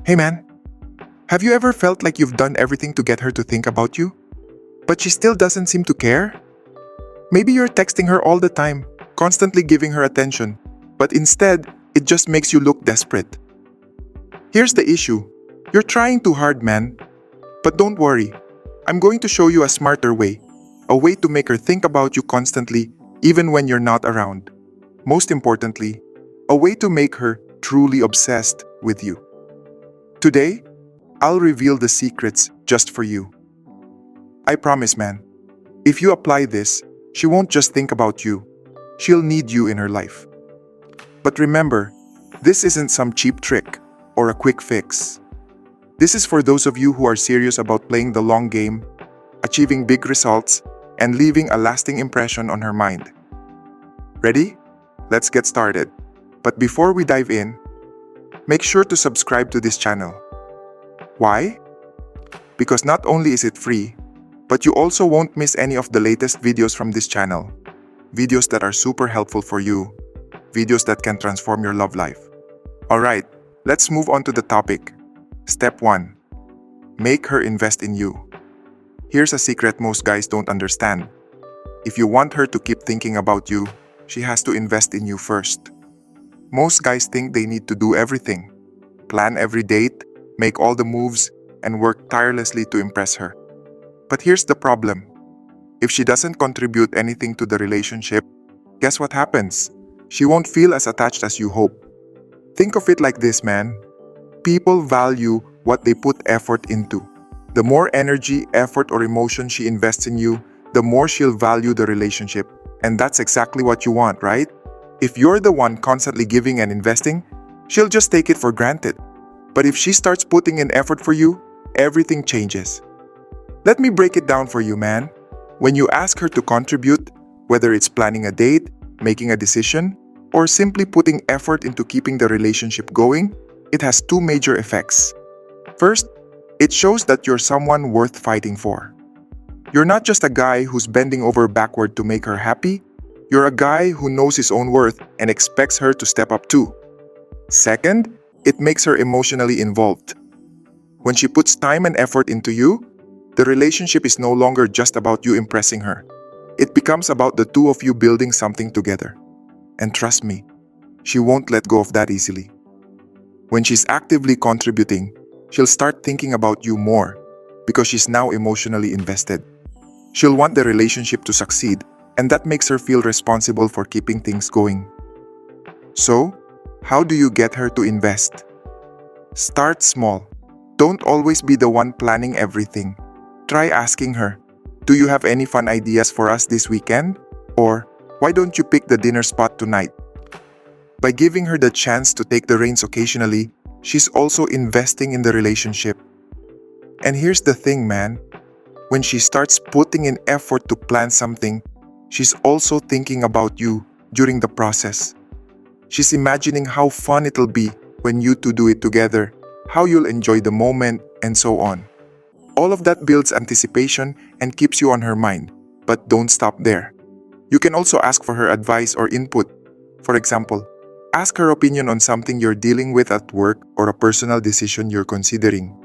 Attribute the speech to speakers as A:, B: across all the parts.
A: Hey man, have you ever felt like you've done everything to get her to think about you, but she still doesn't seem to care? Maybe you're texting her all the time, constantly giving her attention, but instead, it just makes you look desperate. Here's the issue. You're trying too hard, man. But don't worry. I'm going to show you a smarter way. A way to make her think about you constantly, even when you're not around. Most importantly, a way to make her truly obsessed with you. Today, I'll reveal the secrets just for you. I promise, man. If you apply this, she won't just think about you. She'll need you in her life. But remember, this isn't some cheap trick or a quick fix. This is for those of you who are serious about playing the long game, achieving big results, and leaving a lasting impression on her mind. Ready? Let's get started. But before we dive in, make sure to subscribe to this channel. Why? Because not only is it free, but you also won't miss any of the latest videos from this channel. Videos that are super helpful for you. Videos that can transform your love life. Alright, let's move on to the topic. Step 1. Make her invest in you. Here's a secret most guys don't understand. If you want her to keep thinking about you, she has to invest in you first. Most guys think they need to do everything. Plan every date, make all the moves, and work tirelessly to impress her. But here's the problem. If she doesn't contribute anything to the relationship, guess what happens? She won't feel as attached as you hope. Think of it like this, man. People value what they put effort into. The more energy, effort, or emotion she invests in you, the more she'll value the relationship. And that's exactly what you want, right? If you're the one constantly giving and investing, she'll just take it for granted. But if she starts putting in effort for you, everything changes. Let me break it down for you, man. When you ask her to contribute, whether it's planning a date, making a decision, or simply putting effort into keeping the relationship going, it has two major effects. First, it shows that you're someone worth fighting for. You're not just a guy who's bending over backward to make her happy. You're a guy who knows his own worth and expects her to step up too. Second, it makes her emotionally involved. When she puts time and effort into you, the relationship is no longer just about you impressing her. It becomes about the two of you building something together. And trust me, she won't let go of that easily. When she's actively contributing, she'll start thinking about you more because she's now emotionally invested. She'll want the relationship to succeed, and that makes her feel responsible for keeping things going. So, how do you get her to invest? Start small. Don't always be the one planning everything. Try asking her, "Do you have any fun ideas for us this weekend?" Or, "Why don't you pick the dinner spot tonight?" By giving her the chance to take the reins occasionally, she's also investing in the relationship. And here's the thing, man. When she starts putting in effort to plan something, she's also thinking about you during the process. She's imagining how fun it'll be when you two do it together, how you'll enjoy the moment, and so on. All of that builds anticipation and keeps you on her mind. But don't stop there. You can also ask for her advice or input. For example, ask her opinion on something you're dealing with at work or a personal decision you're considering.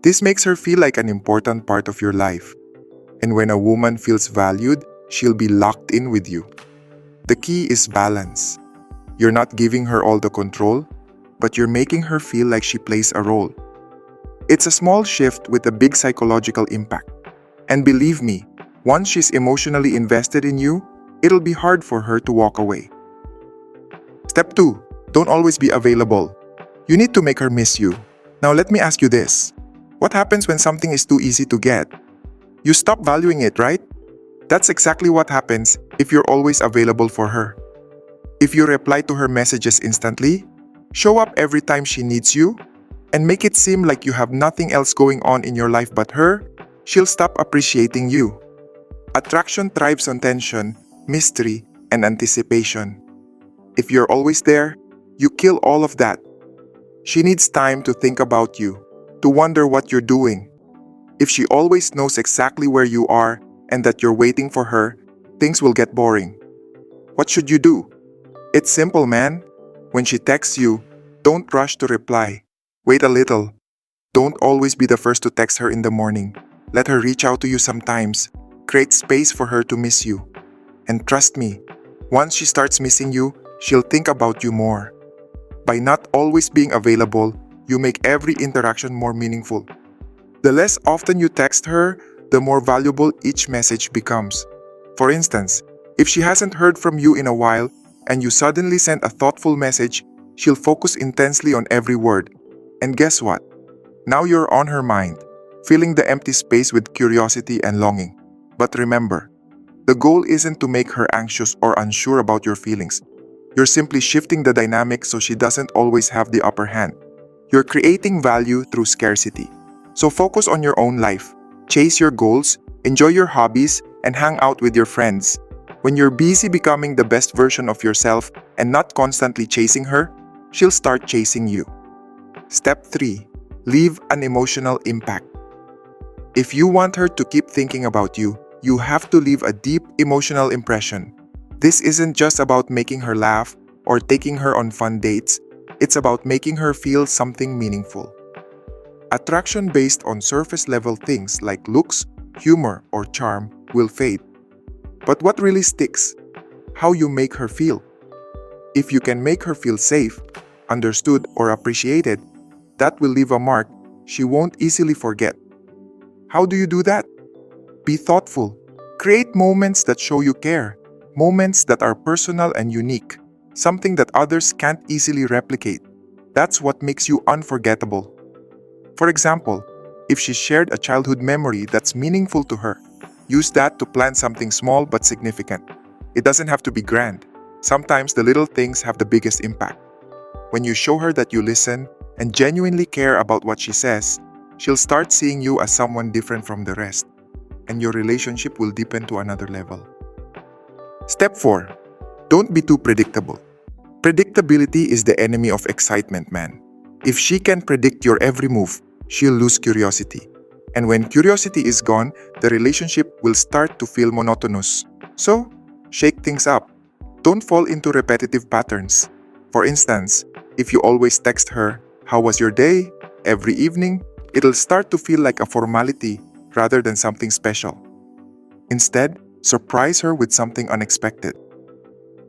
A: This makes her feel like an important part of your life. And when a woman feels valued, she'll be locked in with you. The key is balance. You're not giving her all the control, but you're making her feel like she plays a role. It's a small shift with a big psychological impact. And believe me, once she's emotionally invested in you, it'll be hard for her to walk away. Step 2. Don't always be available. You need to make her miss you. Now let me ask you this. What happens when something is too easy to get? You stop valuing it, right? That's exactly what happens if you're always available for her. If you reply to her messages instantly, show up every time she needs you, and make it seem like you have nothing else going on in your life but her, she'll stop appreciating you. Attraction thrives on tension, mystery, and anticipation. If you're always there, you kill all of that. She needs time to think about you, to wonder what you're doing. If she always knows exactly where you are and that you're waiting for her, things will get boring. What should you do? It's simple, man. When she texts you, don't rush to reply. Wait a little. Don't always be the first to text her in the morning. Let her reach out to you sometimes. Create space for her to miss you. And trust me, once she starts missing you, she'll think about you more. By not always being available, you make every interaction more meaningful. The less often you text her, the more valuable each message becomes. For instance, if she hasn't heard from you in a while and you suddenly send a thoughtful message, she'll focus intensely on every word. And guess what? Now you're on her mind, filling the empty space with curiosity and longing. But remember, the goal isn't to make her anxious or unsure about your feelings. You're simply shifting the dynamic so she doesn't always have the upper hand. You're creating value through scarcity. So focus on your own life, chase your goals, enjoy your hobbies, and hang out with your friends. When you're busy becoming the best version of yourself and not constantly chasing her, she'll start chasing you. Step 3. Leave an emotional impact. If you want her to keep thinking about you, you have to leave a deep emotional impression. This isn't just about making her laugh or taking her on fun dates, it's about making her feel something meaningful. Attraction based on surface level things like looks, humor, or charm will fade. But what really sticks? How you make her feel. If you can make her feel safe, understood, or appreciated, that will leave a mark she won't easily forget. How do you do that? Be thoughtful. Create moments that show you care, moments that are personal and unique, something that others can't easily replicate. That's what makes you unforgettable. For example, if she shared a childhood memory that's meaningful to her, use that to plan something small but significant. It doesn't have to be grand. Sometimes the little things have the biggest impact. When you show her that you listen and genuinely care about what she says, she'll start seeing you as someone different from the rest, and your relationship will deepen to another level. Step 4. Don't be too predictable. Predictability is the enemy of excitement, man. If she can predict your every move, she'll lose curiosity. And when curiosity is gone, the relationship will start to feel monotonous. So, shake things up. Don't fall into repetitive patterns. For instance, if you always text her, "How was your day?" every evening, it'll start to feel like a formality rather than something special. Instead, surprise her with something unexpected.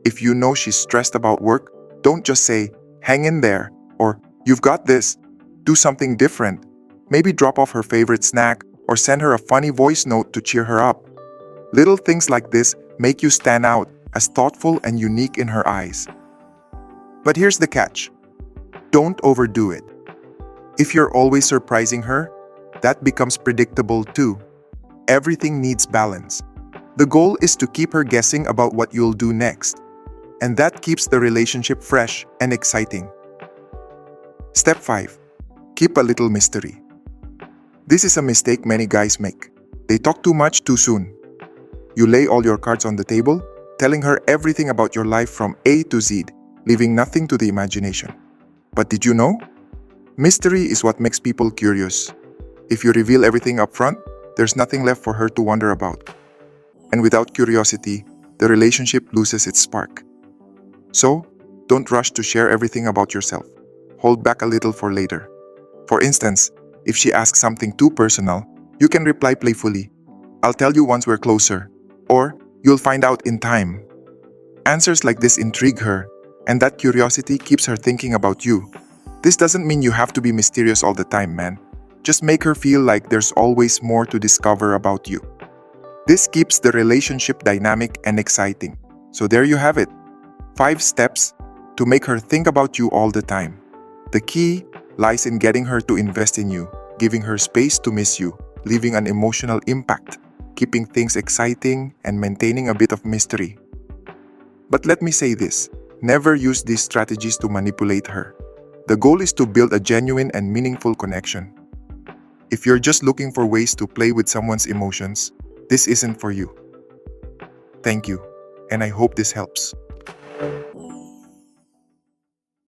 A: If you know she's stressed about work, don't just say, "Hang in there," or "You've got this." Do something different. Maybe drop off her favorite snack or send her a funny voice note to cheer her up. Little things like this make you stand out as thoughtful and unique in her eyes. But here's the catch. Don't overdo it. If you're always surprising her, that becomes predictable too. Everything needs balance. The goal is to keep her guessing about what you'll do next, and that keeps the relationship fresh and exciting. Step 5. Keep a little mystery. This is a mistake many guys make. They talk too much too soon. You lay all your cards on the table, telling her everything about your life from A to Z, leaving nothing to the imagination. But did you know? Mystery is what makes people curious. If you reveal everything up front, there's nothing left for her to wonder about. And without curiosity, the relationship loses its spark. So, don't rush to share everything about yourself. Hold back a little for later. For instance, if she asks something too personal, you can reply playfully, "I'll tell you once we're closer," or "You'll find out in time." Answers like this intrigue her, and that curiosity keeps her thinking about you. This doesn't mean you have to be mysterious all the time, man. Just make her feel like there's always more to discover about you. This keeps the relationship dynamic and exciting. So there you have it. 5 steps to make her think about you all the time. The key lies in getting her to invest in you, giving her space to miss you, leaving an emotional impact, keeping things exciting, and maintaining a bit of mystery. But let me say this, never use these strategies to manipulate her. The goal is to build a genuine and meaningful connection. If you're just looking for ways to play with someone's emotions, this isn't for you. Thank you, and I hope this helps.